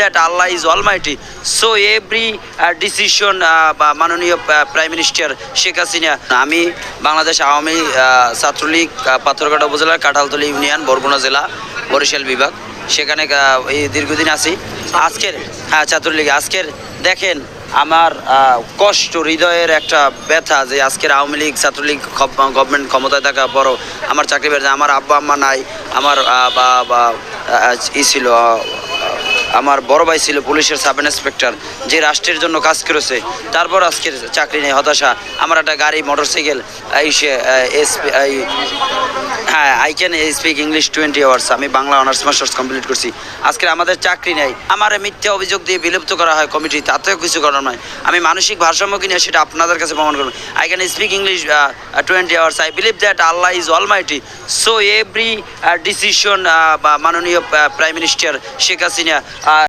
that Allah is Almighty. So every decision মাননীয় prime minister Sheikh Hasina. আমি বাংলাদেশ আওয়ামী ছাত্রলীগ পাথরঘাটা উপজেলার কাঁঠালতলী ইউনিয়ন বরগুনা জেলা বরিশাল বিভাগ, সেখানে এই দীর্ঘদিন আছি। আজকের ছাত্রলীগ আজকের দেখেন আমার কষ্ট, হৃদয়ের একটা ব্যথা যে আজকের আওয়ামী লীগ ছাত্রলীগ গভর্নমেন্ট ক্ষমতায় থাকা বড় আমার চাকরি বেড়ে, আমার আব্বা আম্মা নাই, আমার ছিল আমার বড় ভাই ছিল পুলিশের সাব ইন্সপেক্টর, যে রাষ্ট্রের জন্য কাজ করেছে, তারপর আজকের চাকরি নেই, হতাশা। আমার একটা গাড়ি motorcycle I can speak English 20 hours, আমি বাংলা অনার্স মাস্টার্স কমপ্লিট করছি। আজকে আমাদের চাকরি নেই, আমার মিথ্যা অভিযোগ দিয়ে বিলুপ্ত করা হয় কমিটি, তাতেও কিছু করার নয়। আমি মানসিক ভারসাম্য কিনা সেটা আপনাদের কাছে প্রমাণ করবো। I can speak English 20 hours, I believe that Allah is Almighty. So every decision মাননীয় প্রাইম মিনিস্টার শেখ হাসিনা